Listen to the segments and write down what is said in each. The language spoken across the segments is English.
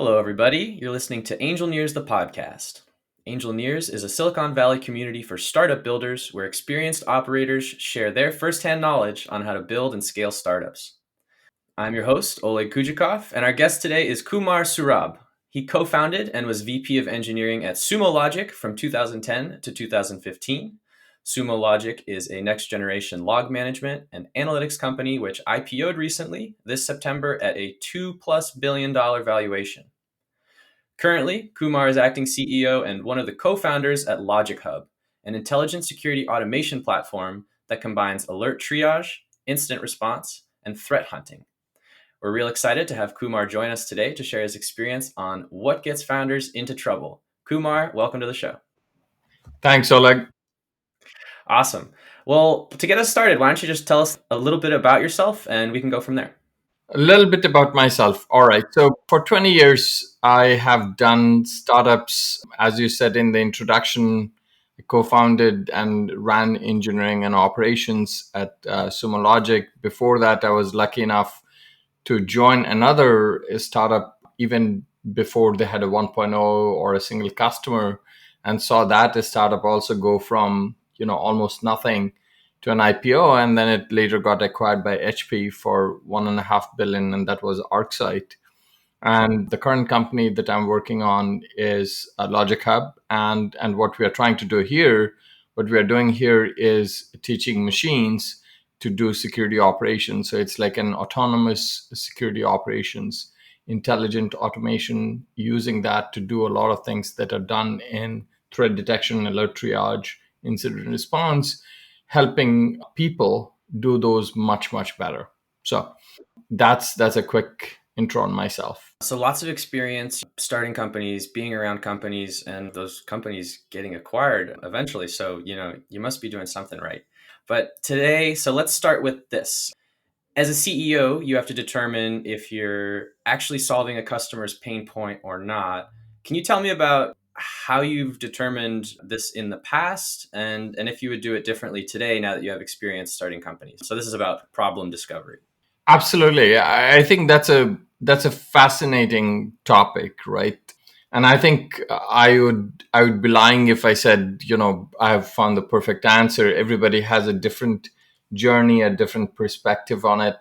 Hello, everybody. You're listening to Angel Nears, the podcast. Angel Nears is a Silicon Valley community for startup builders where experienced operators share their firsthand knowledge on how to build and scale startups. I'm your host, Oleg Kujikov, and our guest today is Kumar Saurabh. He co-founded and was VP of Engineering at Sumo Logic from 2010 to 2015. Sumo Logic is a next-generation log management and analytics company which IPO'd recently this September at a $2+ billion valuation. Currently, Kumar is acting CEO and one of the co-founders at Logic Hub, an intelligent security automation platform that combines alert triage, incident response, and threat hunting. We're real excited to have Kumar join us today to share his experience on what gets founders into trouble. Kumar, welcome to the show. Thanks, Oleg. Awesome. Well, to get us started, why don't you just tell us a little bit about yourself and we can go from there. A little bit about myself. All right. So, for 20 years, I have done startups. As you said in the introduction, I co founded and ran engineering and operations at Sumo Logic. Before that, I was lucky enough to join another startup even before they had a 1.0 or a single customer, and saw that startup also go from almost nothing to an IPO, and then it later got acquired by HP for $1.5 billion, and that was ArcSight. And the current company that I'm working on is Logic Hub, and what we are trying to do here, what we are doing here is teaching machines to do security operations. So it's like an autonomous security operations, intelligent automation, using that to do a lot of things that are done in threat detection, alert triage, incident response, helping people do those much better. So that's a quick intro on myself. So lots of experience starting companies, being around companies, and those companies getting acquired eventually. So, you must be doing something right. But today, so let's start with this. As a CEO, you have to determine if you're actually solving a customer's pain point or not. Can you tell me about how you've determined this in the past and if you would do it differently today now that you have experience starting companies? So this is about problem discovery. Absolutely. I think that's a fascinating topic, right? And I think I would be lying if I said, I have found the perfect answer. Everybody has a different journey, a different perspective on it.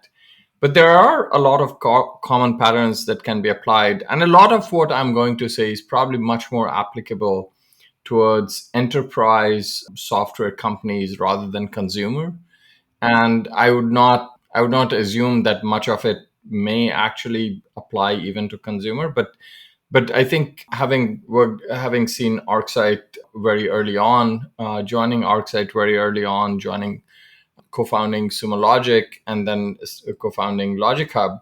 But there are a lot of common patterns that can be applied. And a lot of what I'm going to say is probably much more applicable towards enterprise software companies rather than consumer. And I would not assume that much of it may actually apply even to consumer, but I think having seen ArcSight very early on, joining ArcSight very early on, co-founding Sumo Logic, and then co-founding Logic Hub,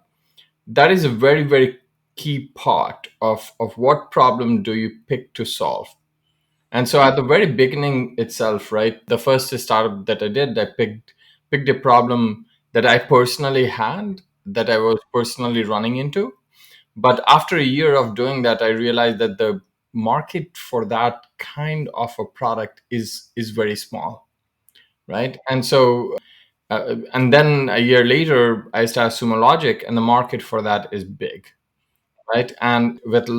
that is a very key part of what problem do you pick to solve. And so at the very beginning itself, right, the first startup that I did, I picked a problem that I personally had, that I was personally running into. But after a year of doing that, I realized that the market for that kind of a product is very small, right? And so, and then a year later, I started Sumo Logic, and the market for that is big, right? And with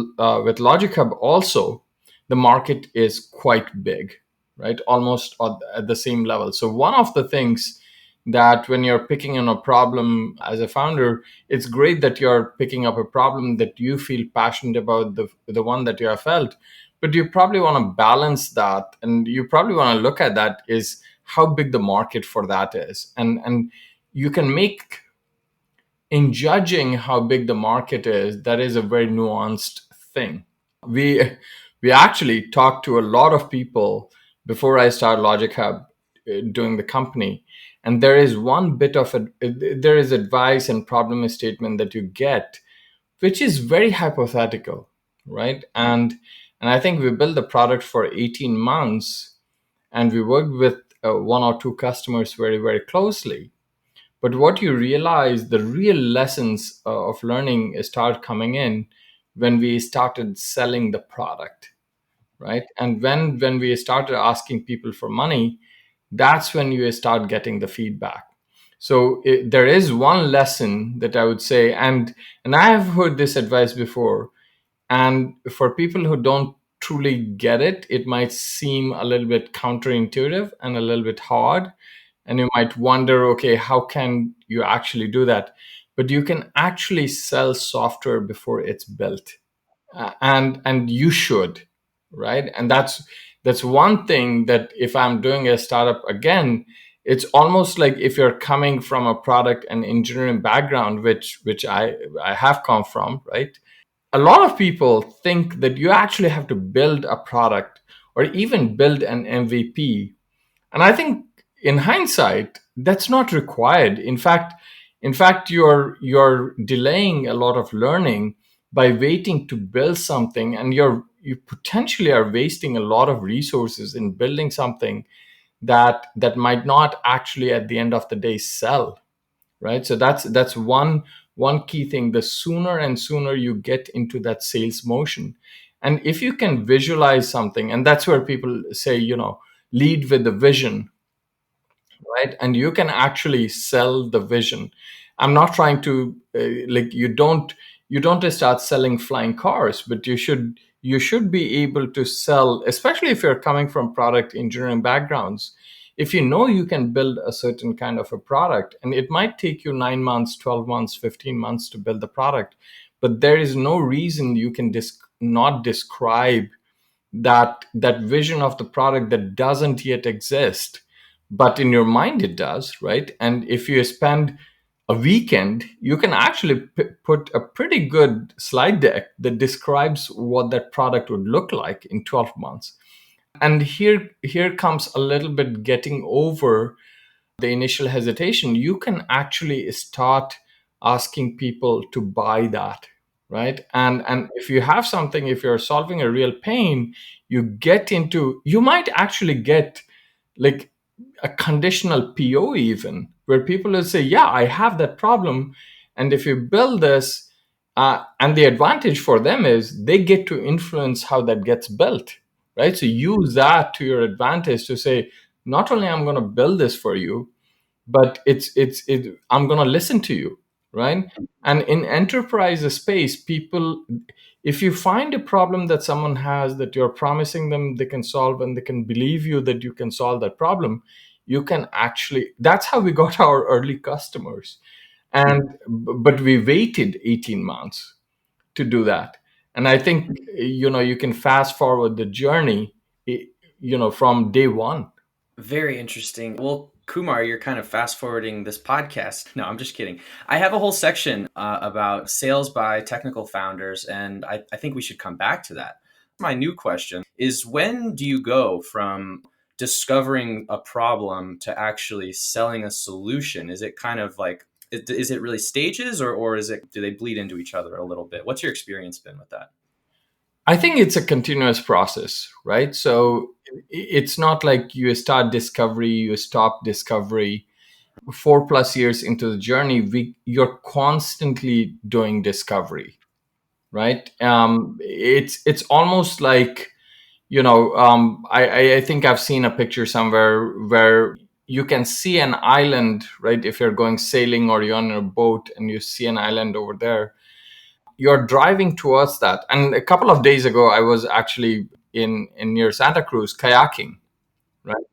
Logic Hub also, the market is quite big, right? Almost at the same level. So one of the things that when you're picking on a problem as a founder, it's great that you're picking up a problem that you feel passionate about, the one that you have felt, but you probably want to balance that, and you probably want to look at that is how big the market for that is, and you can make, in judging how big the market is, that is a very nuanced thing. We we actually talked to a lot of people before I started Logic Hub, doing the company, and there is one bit of there is advice and problem statement that you get, which is very hypothetical, right? And I think we built the product for 18 months, and we worked with one or two customers very closely. But what you realize, the real lessons of learning start coming in when we started selling the product, right? And when we started asking people for money, that's when you start getting the feedback. So there is one lesson that I would say, and I have heard this advice before. And for people who don't truly get it, it might seem a little bit counterintuitive and a little bit hard. And you might wonder, okay, how can you actually do that? But you can actually sell software before it's built. And you should, right? And that's one thing that if I'm doing a startup again, it's almost like if you're coming from a product and engineering background, which I have come from, right? A lot of people think that you actually have to build a product or even build an MVP. And I think in hindsight, that's not required. In fact, you're delaying a lot of learning by waiting to build something, and you potentially are wasting a lot of resources in building something that might not actually at the end of the day sell, right? So that's one key thing. The sooner and sooner you get into that sales motion, and if you can visualize something, and that's where people say, lead with the vision, right? And you can actually sell the vision. I'm not trying to like, you don't just start selling flying cars, but you should be able to sell, especially if you're coming from product engineering backgrounds. If you know you can build a certain kind of a product, and it might take you 9 months, 12 months, 15 months to build the product, but there is no reason you can not describe that vision of the product that doesn't yet exist, but in your mind it does, right? And if you spend a weekend, you can actually put a pretty good slide deck that describes what that product would look like in 12 months. And here comes a little bit getting over the initial hesitation. You can actually start asking people to buy that, right? And if you have something, if you're solving a real pain, you might actually get like a conditional PO even, where people will say, yeah, I have that problem. And if you build this, and the advantage for them is they get to influence how that gets built, right? So use that to your advantage to say, not only I'm going to build this for you, but I'm going to listen to you, right? And in enterprise space, people, if you find a problem that someone has that you're promising them they can solve, and they can believe you that you can solve that problem, you can actually, that's how we got our early customers. And but we waited 18 months to do that. And I think, you can fast forward the journey, from day one. Very interesting. Well, Kumar, you're kind of fast forwarding this podcast. No, I'm just kidding. I have a whole section about sales by technical founders, and I think we should come back to that. My new question is, when do you go from discovering a problem to actually selling a solution? Is it kind of like, is it really stages, or do they bleed into each other a little bit? What's your experience been with that? I think it's a continuous process, right? So it's not like you start discovery, you stop discovery. 4+ years into the journey, you're constantly doing discovery, right? It's almost like, I think I've seen a picture somewhere where you can see an island, right? If you're going sailing or you're on a boat and you see an island over there, you're driving towards that. And a couple of days ago, I was actually in near Santa Cruz kayaking, right?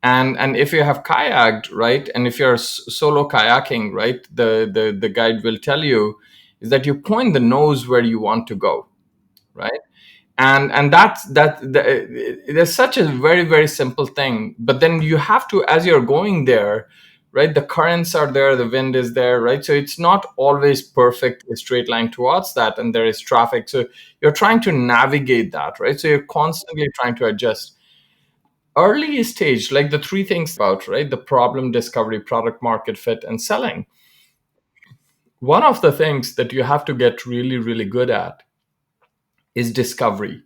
And if you have kayaked, right, and if you're solo kayaking, right, the guide will tell you is that you point the nose where you want to go, right? And there's such a very, very simple thing, but then you have to, as you're going there, right, the currents are there, the wind is there, right? So it's not always perfect a straight line towards that, and there is traffic, so you're trying to navigate that, right? So you're constantly trying to adjust. Early stage, like the three things about, right, the problem discovery, product market fit, and selling. One of the things that you have to get really, really good at is discovery,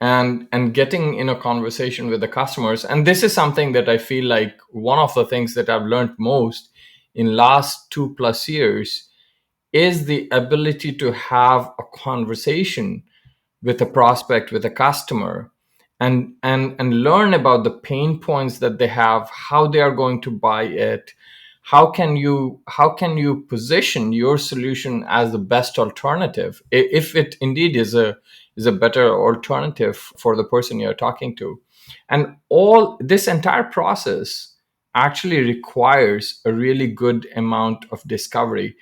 and getting in a conversation with the customers. And this is something that I feel like one of the things that I've learned most in last 2+ years is the ability to have a conversation with a prospect, with a customer, and learn about the pain points that they have, how they are going to buy it, how can you position your solution as the best alternative, if it indeed is a better alternative for the person you're talking to. And all this entire process actually requires a really good amount of discovery.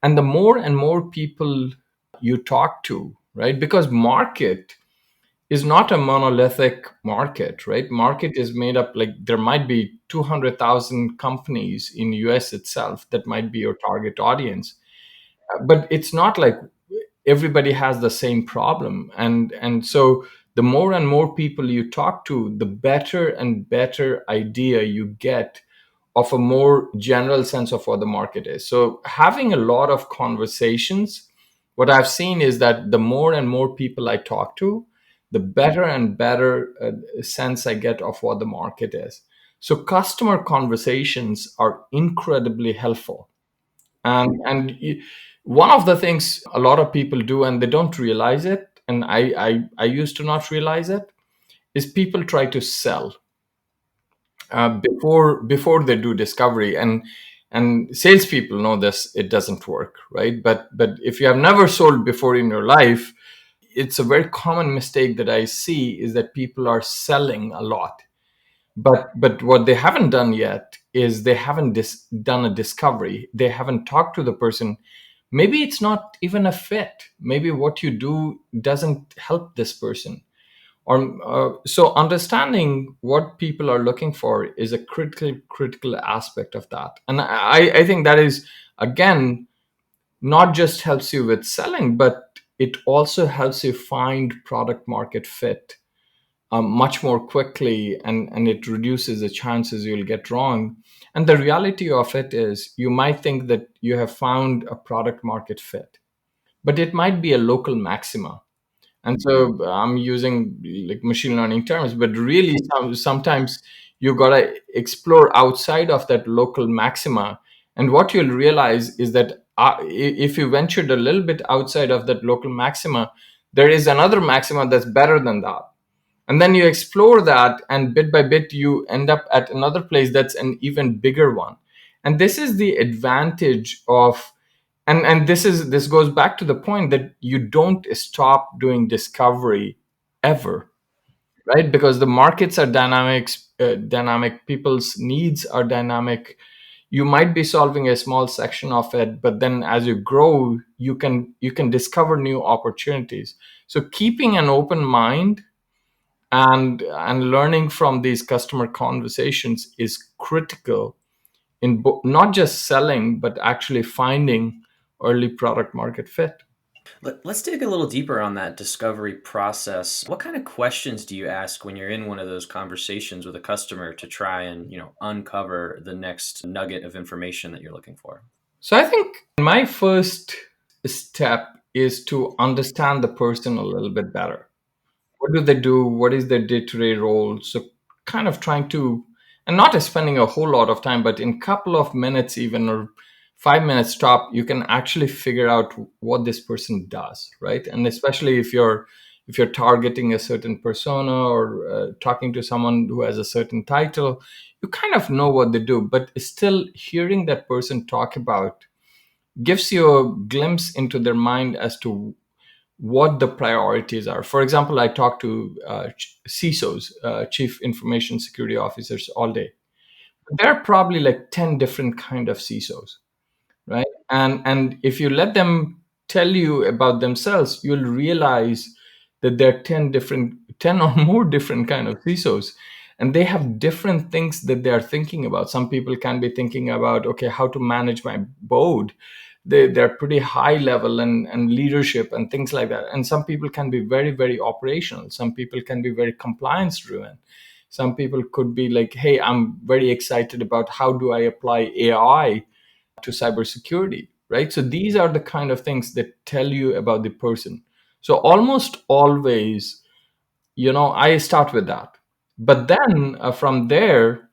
And the more and more people you talk to, right? Because market is not a monolithic market, right? Market is made up, like there might be 200,000 companies in US itself that might be your target audience. But it's not like everybody has the same problem. And so the more and more people you talk to, the better and better idea you get of a more general sense of what the market is. So having a lot of conversations, what I've seen is that the more and more people I talk to, the better and better sense I get of what the market is. So customer conversations are incredibly helpful. And one of the things a lot of people do, and they don't realize it, and I used to not realize it, is people try to sell before they do discovery. And salespeople know this, it doesn't work, right? But if you have never sold before in your life, it's a very common mistake that I see, is that people are selling a lot. But what they haven't done yet is they haven't done a discovery. They haven't talked to the person. Maybe it's not even a fit. Maybe what you do doesn't help this person. So understanding what people are looking for is a critical aspect of that. And I think that is, again, not just helps you with selling, but it also helps you find product market fit much more quickly, and it reduces the chances you'll get wrong. And the reality of it is, you might think that you have found a product market fit, but it might be a local maxima. And so I'm using like machine learning terms, but really sometimes you gotta explore outside of that local maxima. And what you'll realize is that if you ventured a little bit outside of that local maxima, there is another maxima that's better than that. And then you explore that, and bit by bit you end up at another place that's an even bigger one. And this is the advantage of, and this goes back to the point that you don't stop doing discovery ever, right? Because the markets are dynamic, people's needs are dynamic. You might be solving a small section of it, but then as you grow, you can discover new opportunities. So keeping an open mind and learning from these customer conversations is critical in not just selling, but actually finding early product market fit. Let's dig a little deeper on that discovery process. What kind of questions do you ask when you're in one of those conversations with a customer to try and, uncover the next nugget of information that you're looking for? So I think my first step is to understand the person a little bit better. What do they do? What is their day-to-day role? So kind of trying to, and not spending a whole lot of time, but in couple of minutes even, or 5 minutes stop, you can actually figure out what this person does, right? And especially if you're targeting a certain persona, or talking to someone who has a certain title, you kind of know what they do. But still, hearing that person talk about gives you a glimpse into their mind as to what the priorities are. For example, I talk to CISOs, Chief Information Security Officers, all day. There are probably like 10 different kind of CISOs, right? And if you let them tell you about themselves, you'll realize that there are 10 or more different kind of CISOs, and they have different things that they are thinking about. Some people can be thinking about, okay, how to manage my board. They're pretty high level, and leadership and things like that. And some people can be very, very operational. Some people can be very compliance driven. Some people could be like, hey, I'm very excited about how do I apply AI to cybersecurity, right? So these are the kind of things that tell you about the person. So almost always, I start with that. But then from there,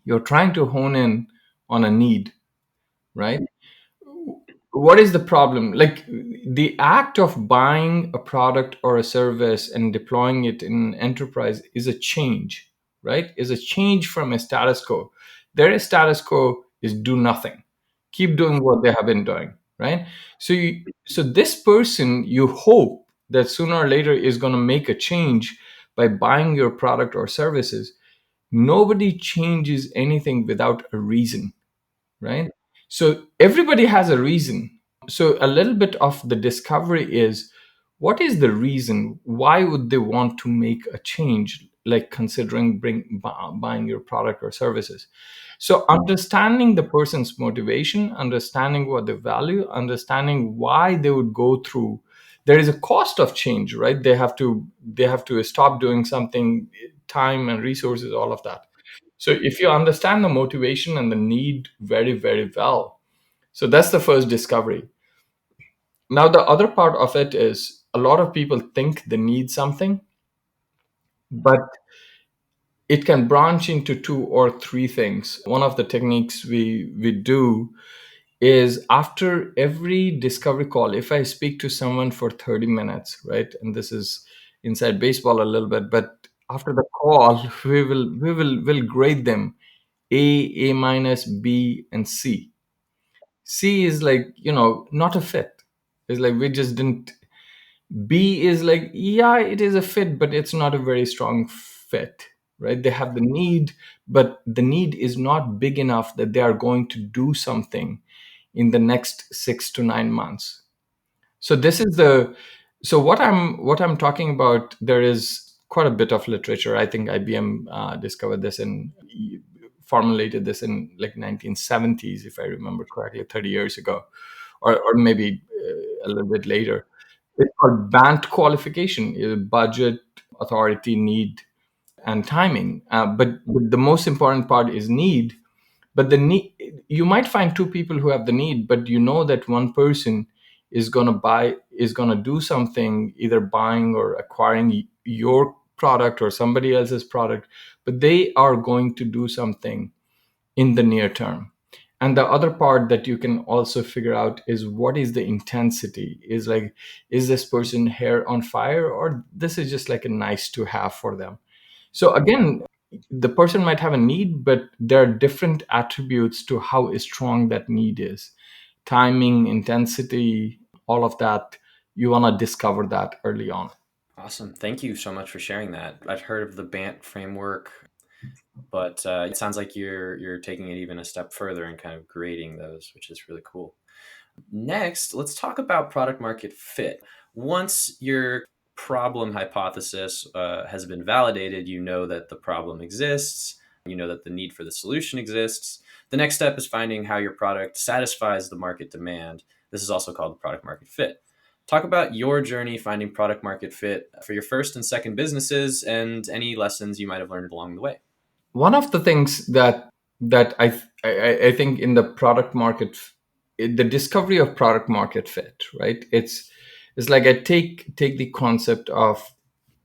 you're trying to hone in on a need, right? What is the problem? Like, the act of buying a product or a service and deploying it in an enterprise is a change, right? Is a change from a status quo. There is status quo, is do nothing, keep doing what they have been doing, right? So this person, you hope that sooner or later is going to make a change by buying your product or services. Nobody changes anything without a reason, right? So everybody has a reason. So a little bit of the discovery is, what is the reason? Why would they want to make a change, like considering buying your product or services? So understanding the person's motivation, understanding what they value, understanding why they would go through. There is a cost of change, right? They have to stop doing something, time and resources, all of that. So if you understand the motivation and the need very, very well, so that's the first discovery. Now, the other part of it is a lot of people think they need something, but it can branch into two or three things. One of the techniques we do is after every discovery call, if I speak to someone for 30 minutes, right? And this is inside baseball a little bit, but after the call, we'll grade them A minus, B, and C. C is like, not a fit. It's like we just didn't. B is like, yeah, it is a fit, but it's not a very strong fit, right? They have the need, but the need is not big enough that they are going to do something in the next 6 to 9 months. So this is the so what I'm talking about. There is quite a bit of literature. I think IBM discovered this and formulated this in like 1970s, if I remember correctly, 30 years ago, or maybe a little bit later. It's called BANT qualification: budget, authority, need, and timing. But the most important part is need. But the need, you might find two people who have the need, but you know that one person is going to do something, either buying or acquiring your product or somebody else's product, but they are going to do something in the near term. And the other part that you can also figure out is, what is the intensity? Is this person hair on fire, or this is just like a nice to have for them? So again, the person might have a need, but there are different attributes to how strong that need is: timing, intensity, all of that. You want to discover that early on. Awesome. Thank you so much for sharing that. I've heard of the BANT framework, but it sounds like you're taking it even a step further and kind of grading those, which is really cool. Next, let's talk about product market fit. Once your problem hypothesis has been validated, you know that the problem exists, you know that the need for the solution exists. The next step is finding how your product satisfies the market demand. This is also called product market fit. Talk about your journey finding product market fit for your first and second businesses and any lessons you might have learned along the way. One of the things that I think in the product market, the discovery of product market fit, right? It's like I take the concept of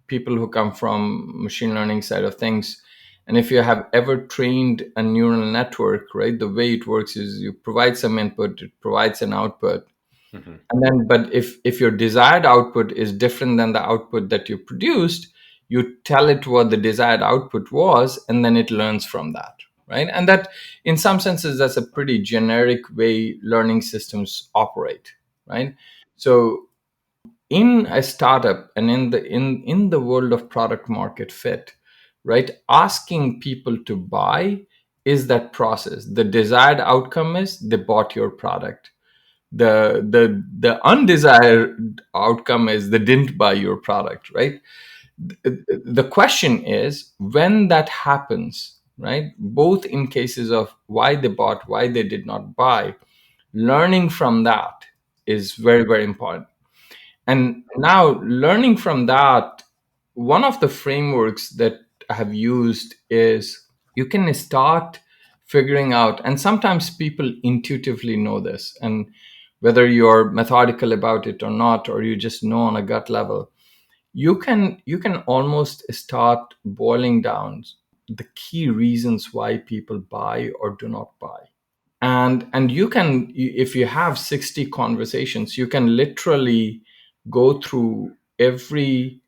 people who come from machine learning side of things. And if you have ever trained a neural network, right, the way it works is you provide some input, it provides an output. Mhm. And then, but if your desired output is different than the output that you produced, you tell it what the desired output was, and then it learns from that, right? And that, in some senses, that's a pretty generic way learning systems operate, right? So in a startup and in the world of product market fit, right, asking people to buy is that process. The desired outcome is they bought your product. The undesired outcome is they didn't buy your product, right? The question is, when that happens, right, both in cases of why they bought, why they did not buy, learning from that is very, very important. And now, learning from that, one of the frameworks that I have used is, you can start figuring out, and sometimes people intuitively know this, and whether you're methodical about it or not, or you just know on a gut level, you can almost start boiling down the key reasons why people buy or do not buy. And you can, if you have 60 conversations, you can literally go through every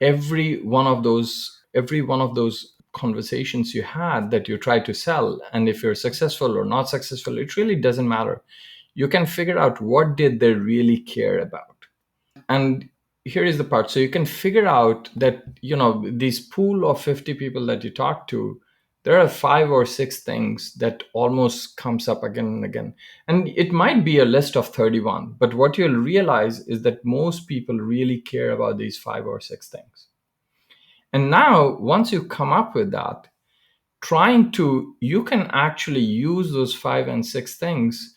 one of those conversations you had that you try to sell, and if you're successful or not successful, it really doesn't matter. You can figure out what did they really care about. And here is the part. So you can figure out that, these pool of 50 people that you talk to, there are 5 or 6 things that almost comes up again and again. And it might be a list of 31, but what you'll realize is that most people really care about these 5 or 6 things. And now, once you come up with that, you can actually use those 5 and 6 things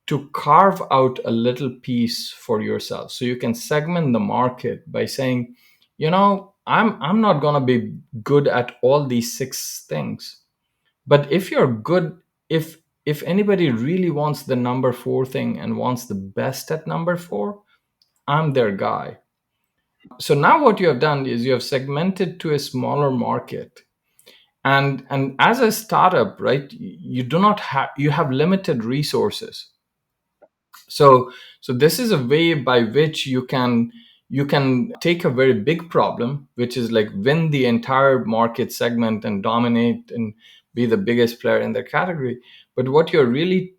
to carve out a little piece for yourself. So you can segment the market by saying, I'm not going to be good at all these 6 things. But if you're good, if anybody really wants the number 4 thing and wants the best at number 4, I'm their guy. So now what you have done is you have segmented to a smaller market. And as a startup, right, you have limited resources. So this is a way by which you can take a very big problem, which is like win the entire market segment and dominate and be the biggest player in their category. But what you're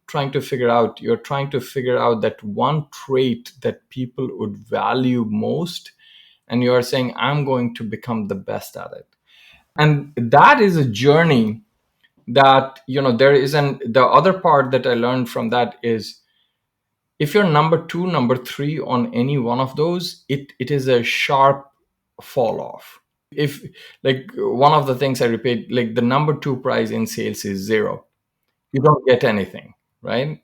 trying to figure out that one trait that people would value most, and you are saying, I'm going to become the best at it. And that is a journey that, there isn't. The other part that I learned from that is, if you're number 2, number 3 on any one of those, it is a sharp fall off. If, like, one of the things I repeat, like, the number 2 prize in sales is 0, you don't get anything, right?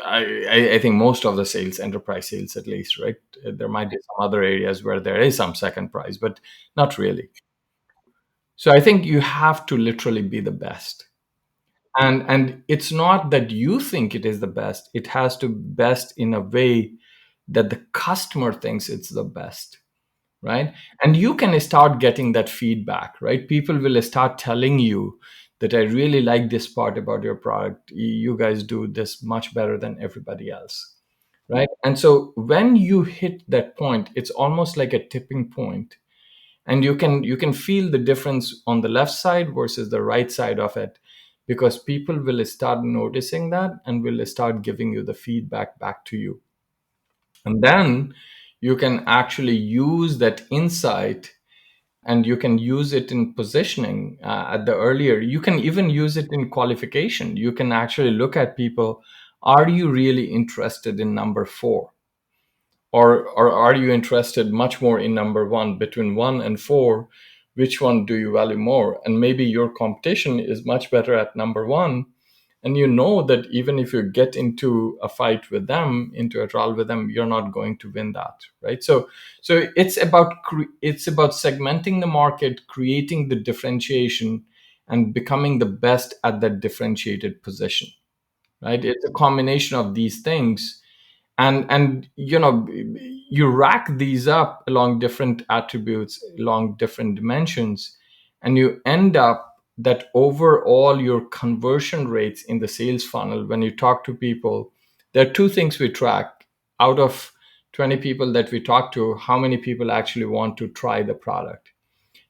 I think most of the sales, enterprise sales at least, right? There might be some other areas where there is some second prize, but not really. So I think you have to literally be the best. And it's not that you think it is the best, it has to best in a way that the customer thinks it's the best, right? And you can start getting that feedback, right? People will start telling you that, I really like this part about your product, you guys do this much better than everybody else, right? And so when you hit that point, it's almost like a tipping point, and you can feel the difference on the left side versus the right side of it, because people will start noticing that and will start giving you the feedback back to you. And then you can actually use that insight, and you can use it in positioning. At the earlier, you can even use it in qualification. You can actually look at people. Are you really interested in number 4, or are you interested much more in number 1? Between 1 and 4, which one do you value more? And maybe your competition is much better at number 1, and you know that even if you get into a fight with them, into a trial with them, you're not going to win that, right? So it's about segmenting the market, creating the differentiation, and becoming the best at that differentiated position, right? It's a combination of these things. And you rack these up along different attributes, along different dimensions, and you end up that overall your conversion rates in the sales funnel, when you talk to people, there are 2 things we track. Out of 20 people that we talk to, how many people actually want to try the product?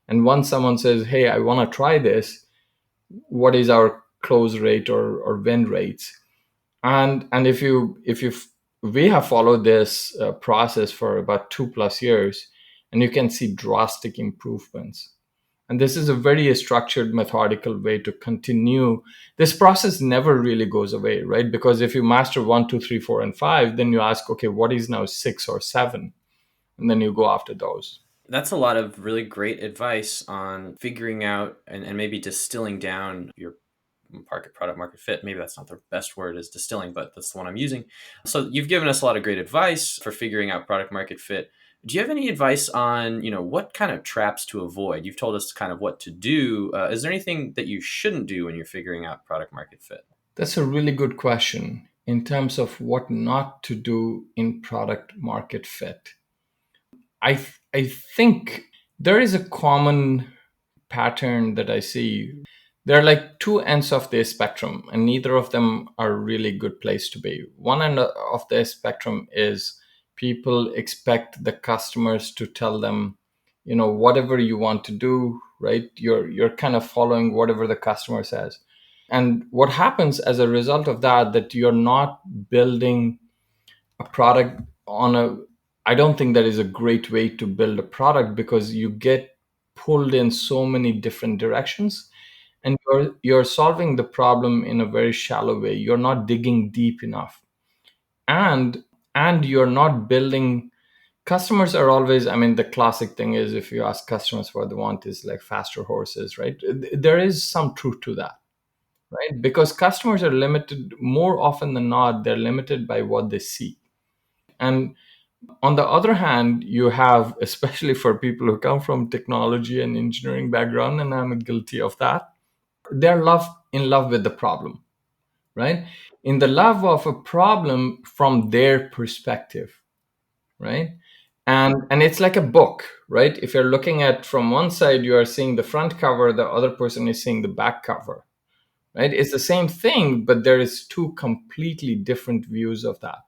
And once someone says, hey, I want to try this, what is our close rate or win rates? And if you we have followed this process for about 2+ years, and you can see drastic improvements. And this is a very structured, methodical way to continue. This process never really goes away, right? Because if you master 1, 2, 3, 4, and 5, then you ask, okay, what is now 6 or 7? And then you go after those. That's a lot of really great advice on figuring out and maybe distilling down your product market fit. Maybe that's not the best word, is distilling, but that's the one I'm using. So you've given us a lot of great advice for figuring out product market fit. Do you have any advice on, what kind of traps to avoid? You've told us kind of what to do. Is there anything that you shouldn't do when you're figuring out product market fit? That's a really good question in terms of what not to do in product market fit. I think there is a common pattern that I see. There are like 2 ends of the spectrum, and neither of them are really good place to be. One end of the spectrum is people expect the customers to tell them, whatever you want to do, right? You're kind of following whatever the customer says. And what happens as a result of that, that you're not building a product on a, I don't think that is a great way to build a product, because you get pulled in so many different directions, and you're solving the problem in a very shallow way. You're not digging deep enough. And you're not building. Customers are always, I mean, the classic thing is, if you ask customers what they want is like faster horses, right? There is some truth to that, right? Because customers are limited, more often than not, they're limited by what they see. And on the other hand, you have, especially for people who come from technology and engineering background, and I'm guilty of that, they're in love with the problem, right? In the love of a problem from their perspective, right? And it's like a book, right? If you're looking at from one side, you are seeing the front cover, the other person is seeing the back cover, right? It's the same thing, but there is two completely different views of that.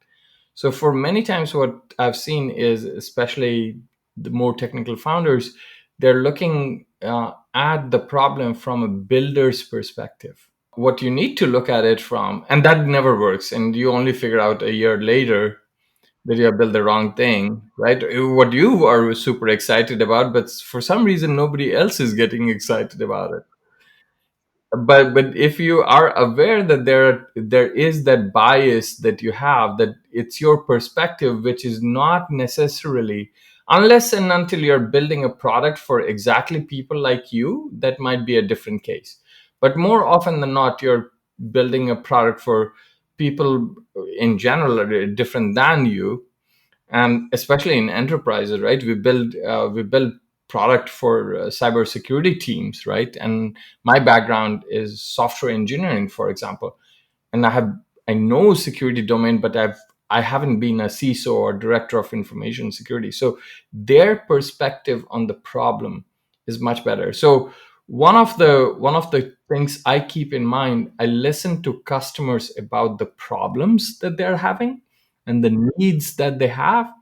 So for many times, what I've seen is, especially the more technical founders, they're looking at the problem from a builder's perspective. What you need to look at it from, and that never works, and you only figure out a year later that you have built the wrong thing, right? What you are super excited about, but for some reason nobody else is getting excited about it. But if you are aware that there is that bias that you have, that it's your perspective, which is not necessarily, unless and until you're building a product for exactly people like you, that might be a different case. But more often than not, you're building a product for people in general are different than you, and especially in enterprises, right? We build product for cybersecurity teams, right? And my background is software engineering, for example, and I know security domain, but I haven't been a CISO or director of information security. So their perspective on the problem is much better. So one of the things I keep in mind, I listen to customers about the problems that they're having and the needs that they have,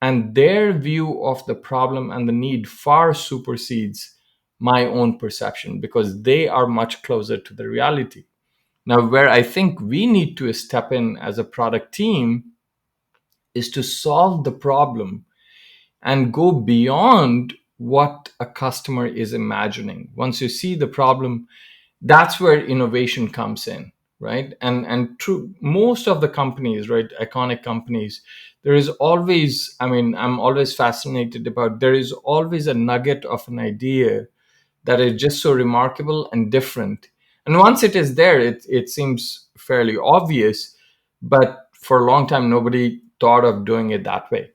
and their view of the problem and the need far supersedes my own perception, because they are much closer to the reality. Now, where I think we need to step in as a product team is to solve the problem and go beyond what a customer is imagining. Once you see the problem, that's where innovation comes in, right? And true, most of the companies, right, iconic companies, there is always, I mean, I'm always fascinated about, there is always a nugget of an idea that is just so remarkable and different. And once it is there, it seems fairly obvious, but for a long time, nobody thought of doing it that way.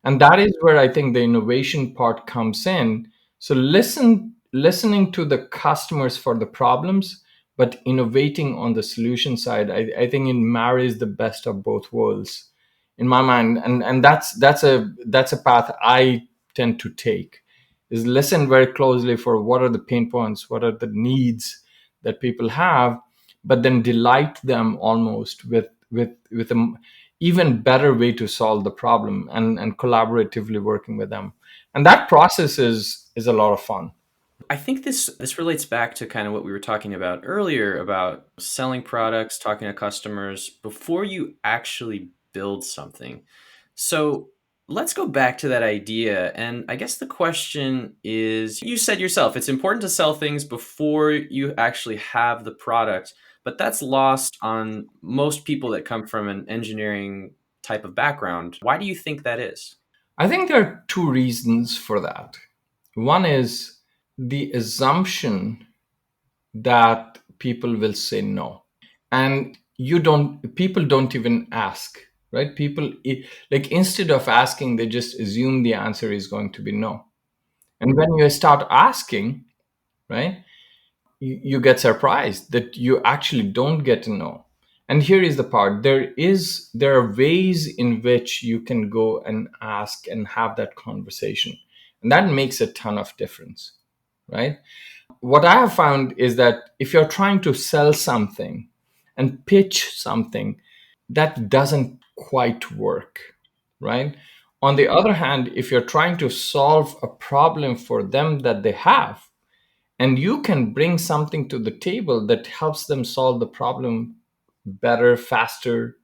And that is where I think the innovation part comes in. So listening to the customers for the problems, but innovating on the solution side, I think it marries the best of both worlds in my mind. And that's a path I tend to take, is listen very closely for what are the pain points, what are the needs that people have, but then delight them almost with a even better way to solve the problem, and collaboratively working with them. And that process is a lot of fun. I think this relates back to kind of what we were talking about earlier about selling products, talking to customers before you actually build something. So let's go back to that idea. And I guess the question is, you said yourself, it's important to sell things before you actually have the product, but that's lost on most people that come from an engineering type of background. Why do you think that is? I think there are two reasons for that. One is the assumption that people will say no, and people don't even ask, right? Like, instead of asking, they just assume the answer is going to be no. And when you start asking, right, you get surprised that you actually don't get to know. And here is the part, there are ways in which you can go and ask and have that conversation, and that makes a ton of difference, right? What I have found is that if you're trying to sell something and pitch something, that doesn't quite work, right? On the other hand, if you're trying to solve a problem for them that they have, and you can bring something to the table that helps them solve the problem better, faster,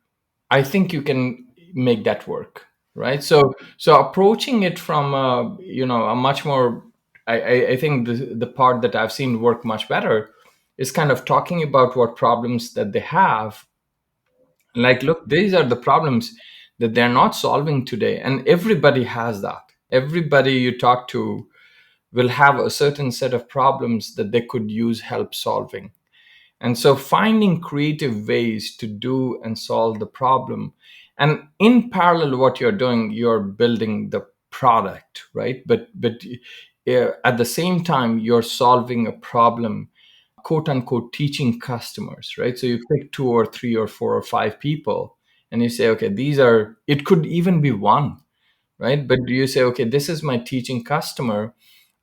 I think you can make that work, right? So approaching it from a much more, I think the part that I've seen work much better is kind of talking about what problems that they have. Like, look, these are the problems that they're not solving today, and everybody has that. Everybody you talk to will have a certain set of problems that they could use help solving. And so finding creative ways to do and solve the problem. And in parallel, what you're doing, you're building the product, right? But at the same time, you're solving a problem, quote unquote, teaching customers, right? So you pick two or three or four or five people and you say, okay, these are, it could even be one, right? But you say, okay, this is my teaching customer,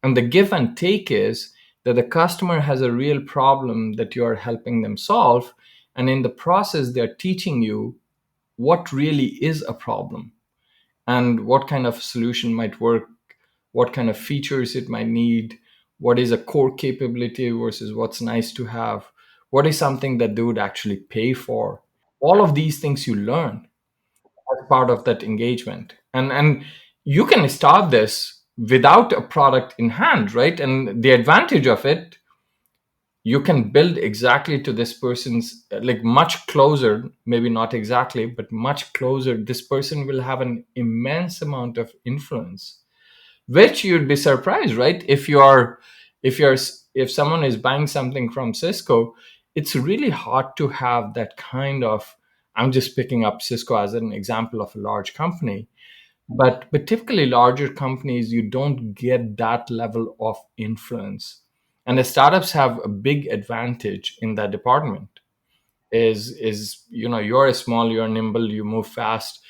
and the give and take is that the customer has a real problem that you are helping them solve. And in the process, they're teaching you what really is a problem and what kind of solution might work, what kind of features it might need, what is a core capability versus what's nice to have, what is something that they would actually pay for. All of these things you learn as part of that engagement. And you can start this without a product in hand, right? And the advantage of it, you can build exactly to this person's, like, much closer, maybe not exactly, but much closer. This person will have an immense amount of influence, which you'd be surprised, right? If someone is buying something from Cisco, it's really hard to have that kind of, I'm just picking up Cisco as an example of a large company, but typically larger companies, you don't get that level of influence. And the startups have a big advantage in that department. Is you're small, you're nimble, you move fast.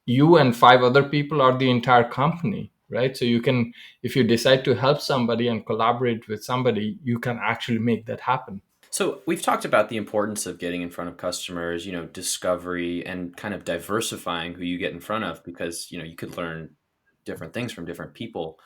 You and five other people are the entire company, right? So you can, if you decide to help somebody and collaborate with somebody, you can actually make that happen. So we've talked about the importance of getting in front of customers, discovery and kind of diversifying who you get in front of because, you could learn different things from different people.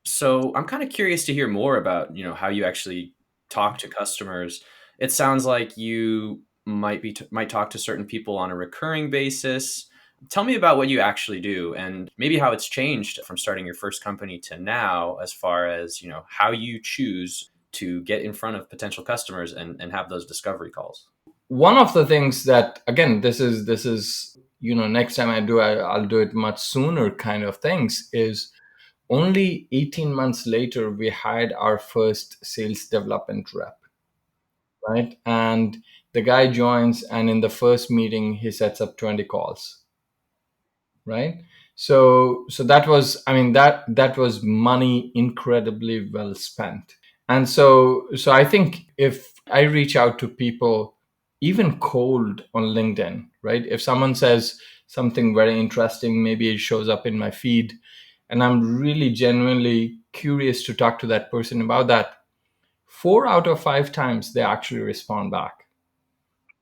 So I'm kind of curious to hear more about, how you actually talk to customers. It sounds like you might talk to certain people on a recurring basis. Tell me about what you actually do and maybe how it's changed from starting your first company to now as far as, how you choose to get in front of potential customers and have those discovery calls. One of the things that, again, this is next time I'll do it much sooner kind of things, is only 18 months later we hired our first sales development rep, right? And the guy joins, and in the first meeting he sets up 20 calls, right? So that was, I mean, that was money incredibly well spent. And so I think if I reach out to people even cold on LinkedIn, right? If someone says something very interesting, maybe it shows up in my feed, and I'm really genuinely curious to talk to that person about that, 4 out of 5 times they actually respond back,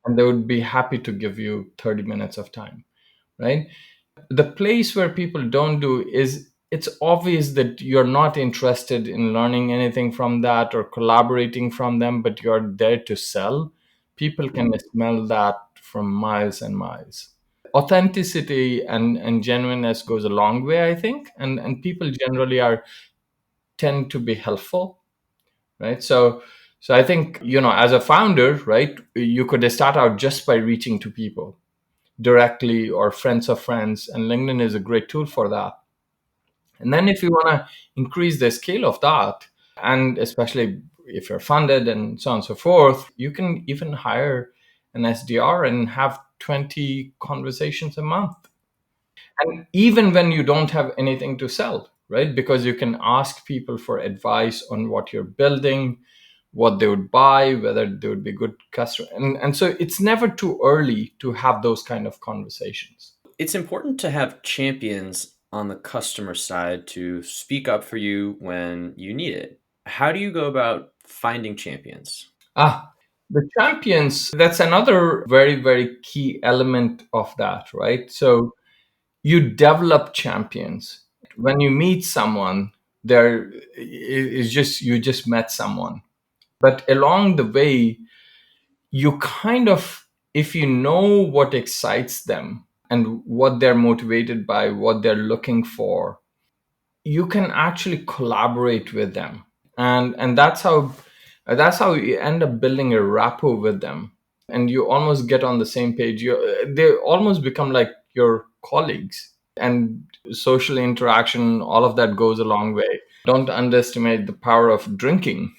and they would be happy to give you 30 minutes of time, right? The place where people don't do is, it's obvious that you're not interested in learning anything from that or collaborating from them, but you're there to sell. People can smell that from miles and miles. Authenticity and genuineness goes a long way, I think, and people generally are tend to be helpful, right? So I think, as a founder, right, you could start out just by reaching to people directly or friends of friends, and LinkedIn is a great tool for that. And then if you want to increase the scale of that, and especially if you're funded and so on and so forth, you can even hire an SDR and have 20 conversations a month. And even when you don't have anything to sell, right? Because you can ask people for advice on what you're building, what they would buy, whether they would be good customer. And so it's never too early to have those kind of conversations. It's important to have champions on the customer side to speak up for you when you need it. How do you go about finding champions? Ah, the champions, that's another very, very key element of that, right? So you develop champions. When you meet someone, There is just, you just met someone, but along the way, you kind of, if you know what excites them and what they're motivated by, what they're looking for, you can actually collaborate with them, and that's how you end up building a rapport with them, and you almost get on the same page. They almost become like your colleagues, and social interaction, all of that goes a long way. Don't underestimate the power of drinking,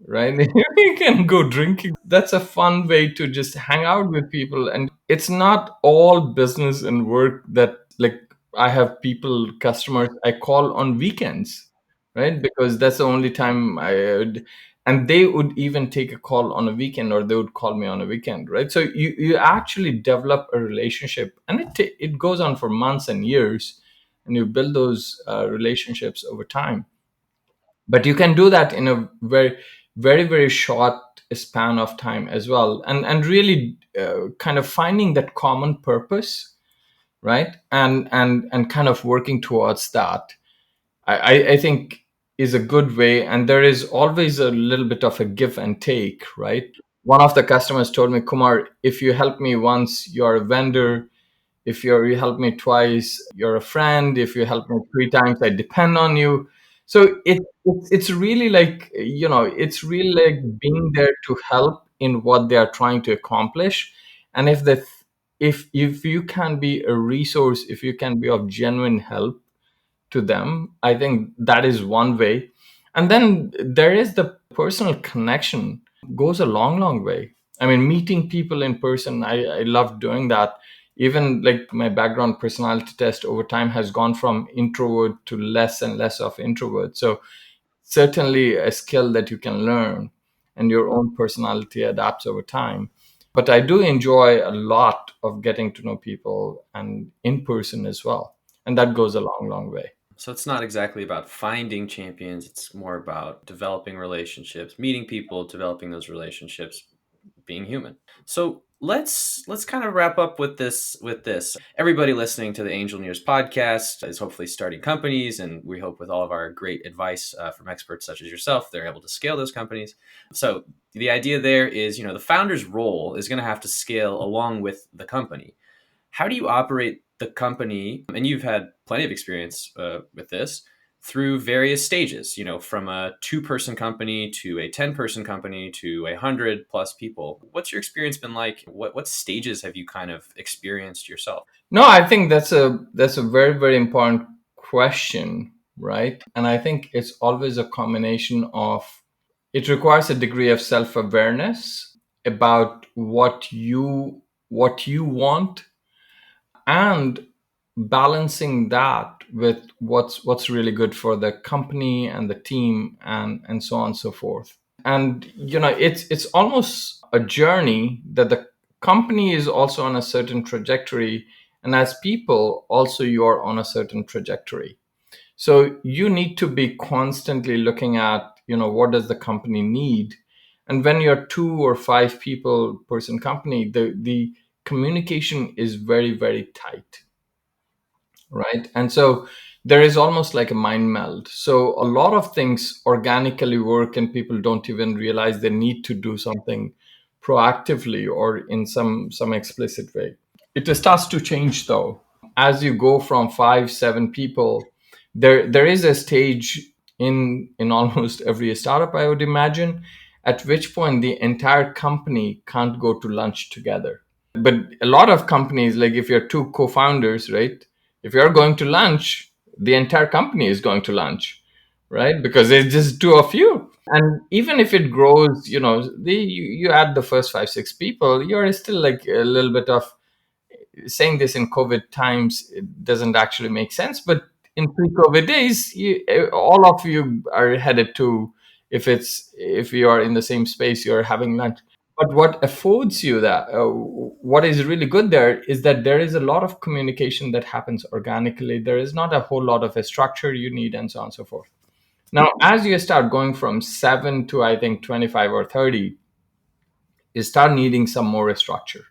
right? You can go drinking. That's a fun way to just hang out with people. And it's not all business and work. That, like, I have people, customers I call on weekends, right? Because that's the only time I would, and they would even take a call on a weekend, or they would call me on a weekend, right? So you actually develop a relationship, and it goes on for months and years, and you build those relationships over time. But you can do that in a very, very, very short span of time as well, and really kind of finding that common purpose, right? And kind of working towards that, I think, is a good way. And there is always a little bit of a give and take, right? One of the customers told me, Kumar, if you help me once, you're a vendor. If you help me twice, you're a friend. If you help me three times, I depend on you. So it's really like, it's really like being there to help in what they are trying to accomplish. And if you can be a resource, if you can be of genuine help to them, I think that is one way. And then there is the personal connection, goes a long, long way. I mean, meeting people in person, I love doing that. Even like my background personality test over time has gone from introvert to less and less of introvert. So certainly a skill that you can learn, and your own personality adapts over time. But I do enjoy a lot of getting to know people and in person as well. And that goes a long, long way. So it's not exactly about finding champions, it's more about developing relationships, meeting people, developing those relationships, being human. So let's kind of wrap up with this. Everybody listening to the Angel Nears podcast is hopefully starting companies, and we hope with all of our great advice from experts such as yourself, they're able to scale those companies. So the idea there is, the founder's role is going to have to scale along with the company. How do you operate the company? And you've had plenty of experience with this through various stages, from a 2-person company to a 10-person company to 100+ people. What's your experience been like? What stages have you kind of experienced yourself? No, I think that's a very, very important question, right? And I think it's always a combination of, it requires a degree of self-awareness about what you want, and balancing that with what's really good for the company and the team, and so on and so forth. And it's almost a journey that the company is also on a certain trajectory, and as people also, you're on a certain trajectory. So you need to be constantly looking at, what does the company need. And when you're 2 or 5 person company, the communication is very, very tight, right? And so there is almost like a mind meld. So a lot of things organically work, and people don't even realize they need to do something proactively or in some explicit way. It starts to change though as you go from 5, 7 people. There is a stage in almost every startup, I would imagine, at which point the entire company can't go to lunch together. But a lot of companies, like if you're 2 co-founders, right? If you're going to lunch, the entire company is going to lunch, right? Because it's just 2 of you. And even if it grows, you add the first 5, 6 people, you're still like a little bit of, saying this in COVID times, it doesn't actually make sense. But in pre-COVID days, all of you are headed to, if you are in the same space, you're having lunch. But what affords you that, what is really good there, is that there is a lot of communication that happens organically. There is not a whole lot of a structure you need, and so on and so forth. Now, as you start going from 7 to, I think, 25 or 30, you start needing some more structure.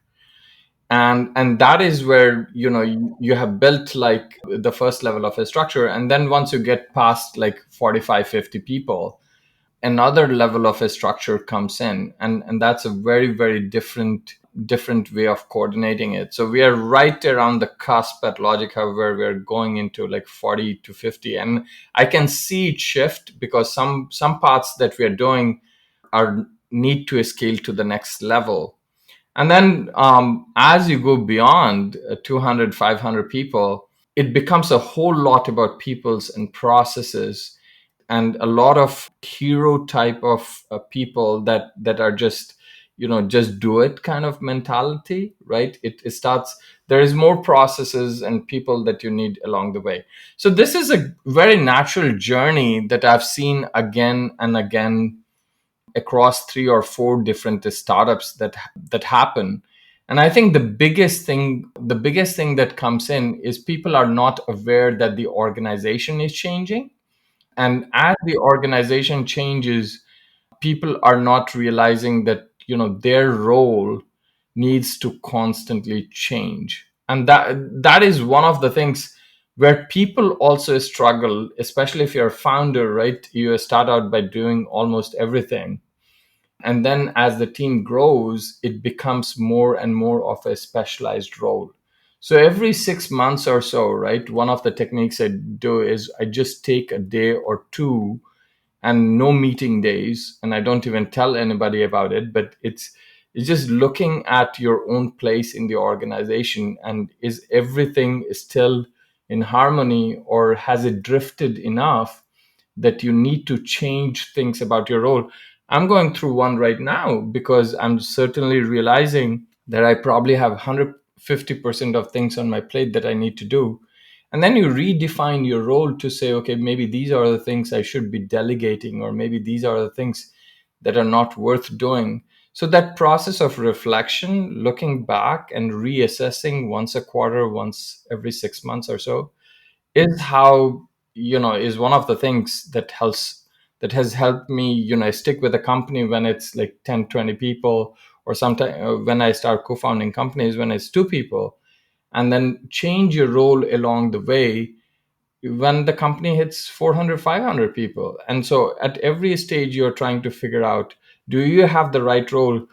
And that is where you have built like the first level of a structure, and then once you get past like 45, 50 people, another level of a structure comes in, and that's a very, very different way of coordinating it. So we are right around the cusp at Logic Hub where we're going into like 40 to 50, and I can see it shift because some parts that we are doing are need to scale to the next level. And then as you go beyond 200, 500 people, it becomes a whole lot about peoples and processes, and a lot of hero type of people that are just just do it kind of mentality, right? It starts, there is more processes and people that you need along the way. So this is a very natural journey that I've seen again and again across 3 or 4 different startups that happen. And I think the biggest thing that comes in is people are not aware that the organization is changing, and as the organization changes, people are not realizing that their role needs to constantly change. And that is one of the things where people also struggle, especially if you're a founder, right? You start out by doing almost everything, and then as the team grows, it becomes more and more of a specialized role. So every 6 months or so, right, one of the techniques I do is I just take a day or two and no meeting days, and I don't even tell anybody about it, but it's just looking at your own place in the organization, and is everything still in harmony, or has it drifted enough that you need to change things about your role. I'm going through one right now because I'm certainly realizing that I probably have 150% of things on my plate that I need to do. And then you redefine your role to say, okay, maybe these are the things I should be delegating, or maybe these are the things that are not worth doing. So that process of reflection, looking back and reassessing once a quarter, once every 6 months or so, is how is one of the things that has helped me stick with a company when it's like 10, 20 people, or sometimes when I start co-founding companies when it's 2 people, and then change your role along the way when the company hits 400, 500 people. And so at every stage you're trying to figure out, do you have the right role?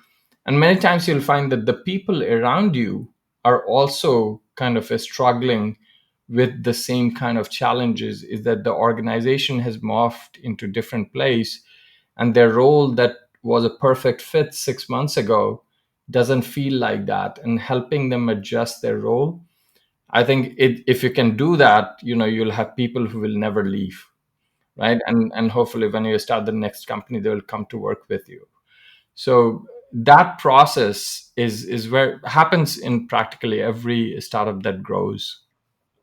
And many times you'll find that the people around you are also kind of struggling with the same kind of challenges, is that the organization has morphed into different place, and their role that was a perfect fit 6 months ago doesn't feel like that, and helping them adjust their role. I think if you can do that, you'll have people who will never leave, right? And hopefully when you start the next company, they will come to work with you. So that process is where happens in practically every startup that grows.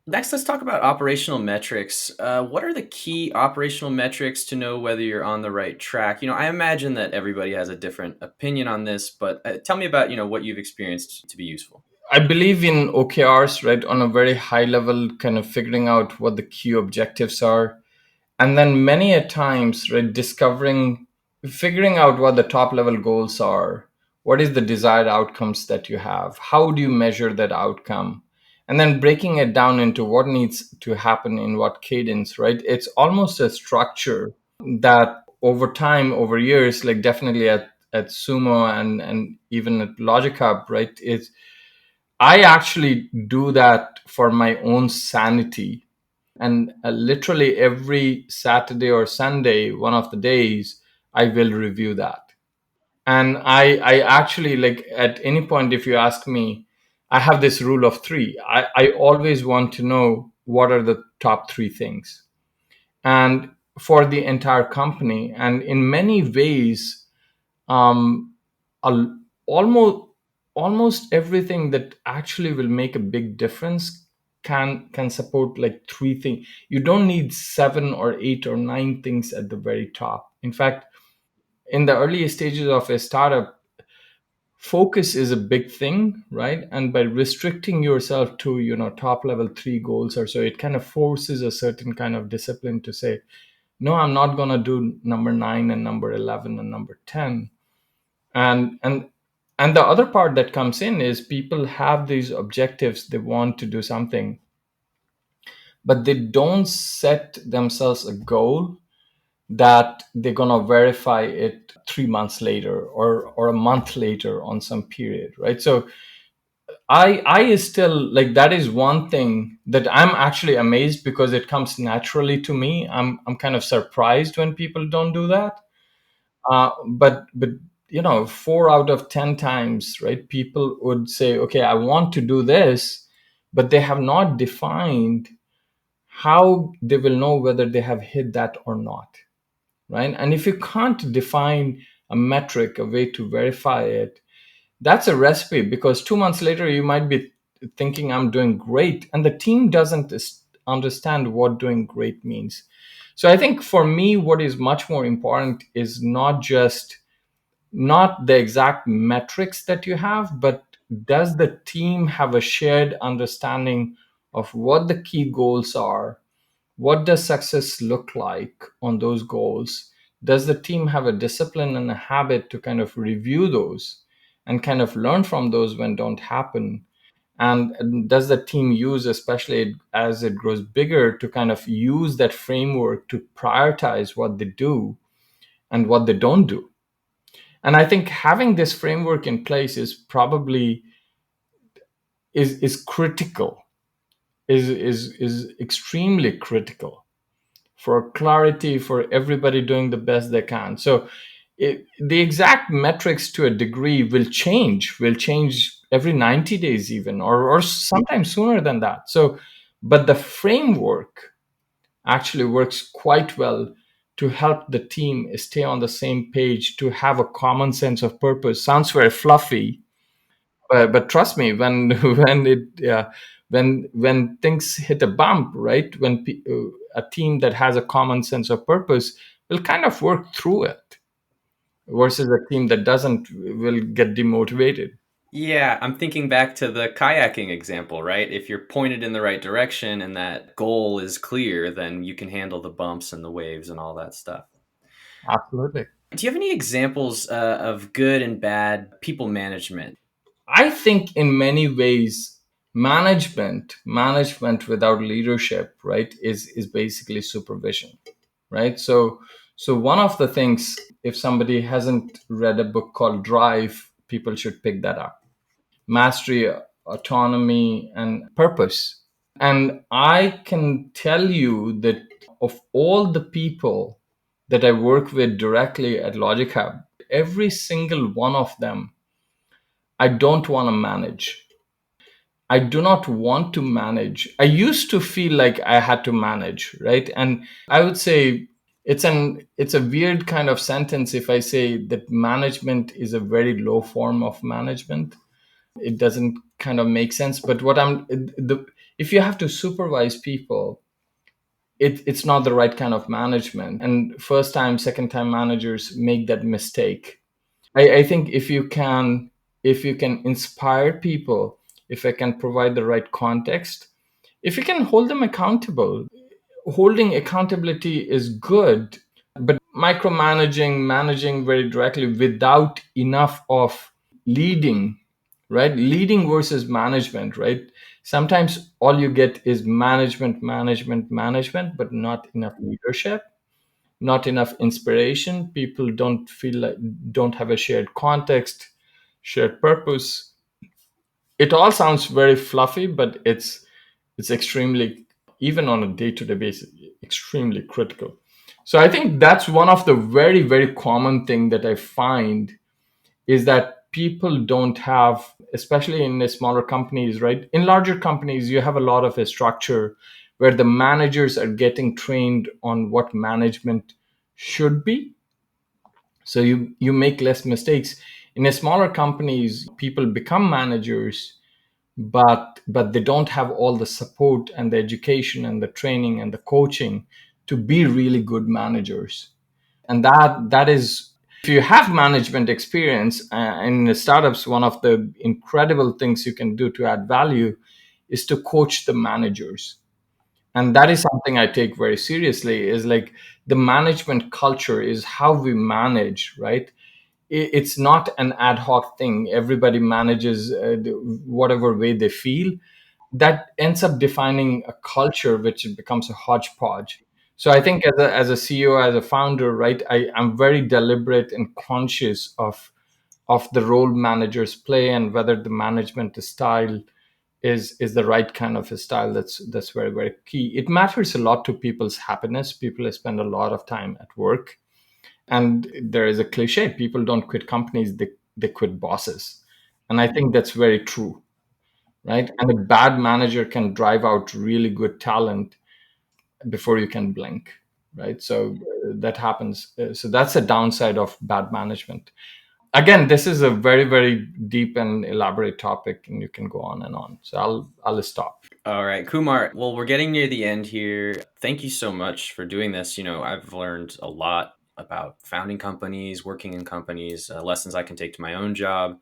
Next, let's talk about operational metrics. What are the key operational metrics to know whether you're on the right track? I imagine that everybody has a different opinion on this, but tell me about what you've experienced to be useful. I believe in OKRs, right? On a very high level, kind of figuring out what the key objectives are. And then many a times, right, figuring out what the top level goals are. What is the desired outcomes that you have? How do you measure that outcome? And then breaking it down into what needs to happen in what cadence, right? It's almost a structure that over time, over years, like definitely at Sumo and even at Logic Hub, right? I actually do that for my own sanity. And literally every Saturday or Sunday, one of the days, I will review that. And I actually, like, at any point, if you ask me, I have this rule of three. I always want to know what are the top 3 things, and for the entire company. And in many ways, um, al- almost almost everything that actually will make a big difference can support like 3 things. You don't need 7 or 8 or 9 things at the very top. In fact, in the early stages of a startup, focus is a big thing, right? And by restricting yourself to top level 3 goals or so, it kind of forces a certain kind of discipline to say, no, I'm not going to do number 9 and number 11 and number 10. And And the other part that comes in is people have these objectives, they want to do something, but they don't set themselves a goal that they're going to verify it 3 months later or a month later on some period, right? So I is still like, that is one thing that I'm actually amazed because it comes naturally to me. I'm kind of surprised when people don't do that. But 4 out of 10 times, right, people would say, okay, I want to do this, but they have not defined how they will know whether they have hit that or not, right? And if you can't define a metric, a way to verify it, that's a recipe, because 2 months later you might be thinking I'm doing great, and the team doesn't understand what doing great means. So I think for me, what is much more important is not the exact metrics that you have, but does the team have a shared understanding of what the key goals are? What does success look like on those goals? Does the team have a discipline and a habit to kind of review those and kind of learn from those when don't happen? And does the team use, especially as it grows bigger, to kind of use that framework to prioritize what they do and what they don't do? And I think having this framework in place is probably is critical, is extremely critical for clarity, for everybody doing the best they can. So the exact metrics to a degree will change every 90 days even, or sometimes sooner than that. So but the framework actually works quite well to help the team stay on the same page, to have a common sense of purpose. Sounds very fluffy, but trust me, when when things hit a bump, right, a team that has a common sense of purpose will kind of work through it, versus a team that doesn't will get demotivated. Yeah, I'm thinking back to the kayaking example, right? If you're pointed in the right direction and that goal is clear, then you can handle the bumps and the waves and all that stuff. Absolutely. Do you have any examples of good and bad people management? I think in many ways, management without leadership, right, is basically supervision, right? So one of the things, if somebody hasn't read a book called Drive, people should pick that up. Mastery, autonomy, and purpose. And I can tell you that of all the people that I work with directly at Logic Hub, every single one of them, I don't want to manage. I do not want to manage. I used to feel like I had to manage, right? And I would say it's a weird kind of sentence if I say that management is a very low form of management. It doesn't kind of make sense. But if you have to supervise people, it's not the right kind of management. And first time, second time managers make that mistake. I think if you can inspire people, if I can provide the right context, if you can hold them accountable, holding accountability is good, but micromanaging, managing very directly without enough of leading, right? Leading versus management, right? Sometimes all you get is management, but not enough leadership, not enough inspiration. People don't have a shared context, shared purpose. It all sounds very fluffy, but it's extremely, even on a day-to-day basis, extremely critical. So I think that's one of the very, very common thing that I find is that people don't have, especially in the smaller companies, right? In larger companies, you have a lot of a structure where the managers are getting trained on what management should be. So you make less mistakes. In a smaller companies, people become managers, but they don't have all the support and the education and the training and the coaching to be really good managers. And that is, if you have management experience in the startups, one of the incredible things you can do to add value is to coach the managers. And that is something I take very seriously, is like the management culture is how we manage, right? it's not an ad hoc thing. Everybody manages whatever way they feel. That ends up defining a culture which becomes a hodgepodge. So I think as a CEO, as a founder, right, I'm very deliberate and conscious of the role managers play and whether the management style is the right kind of a style. That's very, very key. It matters a lot to people's happiness. People spend a lot of time at work, and there is a cliche: people don't quit companies, they quit bosses. And I think that's very true, right? And a bad manager can drive out really good talent before you can blink, right? So that happens. So that's a downside of bad management. Again, this is a very, very deep and elaborate topic, and you can go on and on. So I'll stop. All right, Kumar. Well, we're getting near the end here. Thank you so much for doing this. I've learned a lot about founding companies, working in companies, lessons I can take to my own job.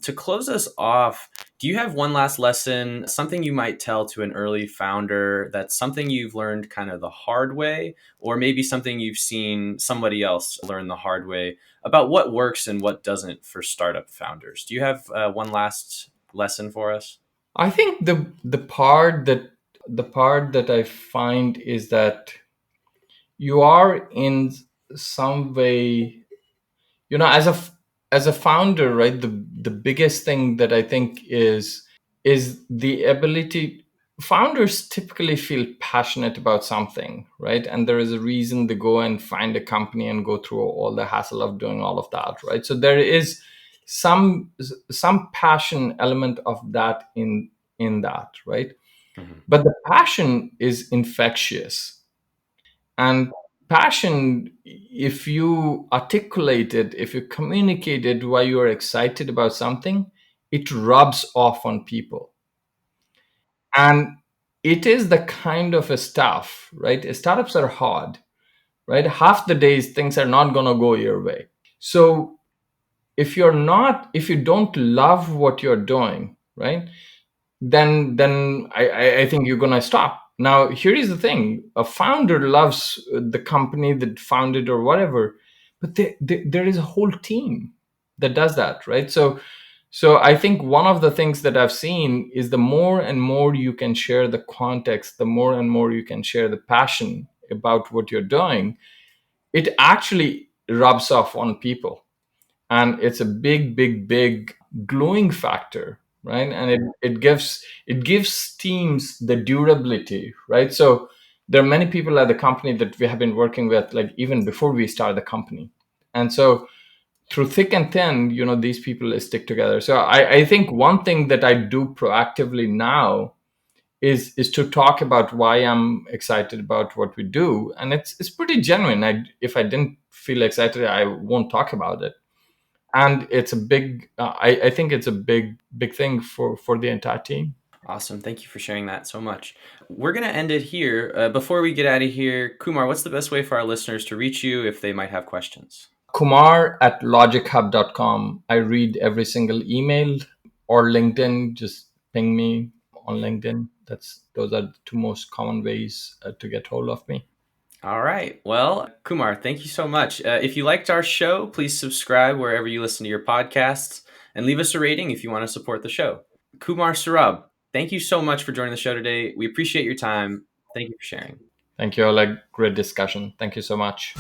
To close us off, do you have one last lesson, something you might tell to an early founder that's something you've learned kind of the hard way, or maybe something you've seen somebody else learn the hard way about what works and what doesn't for startup founders? Do you have one last lesson for us? I think the part that I find is that you are in some way, as a founder, right? The biggest thing that I think is the ability. Founders typically feel passionate about something, right? And there is a reason they go and find a company and go through all the hassle of doing all of that, right? So there is some some passion element of that in that, right? Mhm. But the passion is infectious. And passion, if you articulate it, if you communicate it why you are excited about something, it rubs off on people. And it is the kind of a stuff, right? Startups are hard, right? Half the days things are not going to go your way. So if you don't love what you're doing, right, then I think you're gonna stop. Now, here is the thing: a founder loves the company that founded or whatever, but there is a whole team that does that, right? So I think one of the things that I've seen is the more and more you can share the context, the more and more you can share the passion about what you're doing, it actually rubs off on people, and it's a big, big, big gluing factor, right? And it gives teams the durability, right? So there are many people at the company that we have been working with, like even before we started the company. And so through thick and thin, these people stick together. So I think one thing that I do proactively now is to talk about why I'm excited about what we do. And it's pretty genuine. If I didn't feel excited, I won't talk about it. And it's a big I think it's a big thing for the entire team. Awesome. Thank you for sharing that so much. We're going to end it here. Before we get out of here, Kumar, what's the best way for our listeners to reach you if they might have questions? Kumar at logichub.com. I read every single email, or LinkedIn. Just ping me on LinkedIn. Those are the two most common ways to get hold of me. All right. Well, Kumar, thank you so much. If you liked our show, please subscribe wherever you listen to your podcasts and leave us a rating if you want to support the show. Kumar Saurabh, thank you so much for joining the show today. We appreciate your time. Thank you for sharing. Thank you, Oleg. Great discussion. Thank you so much.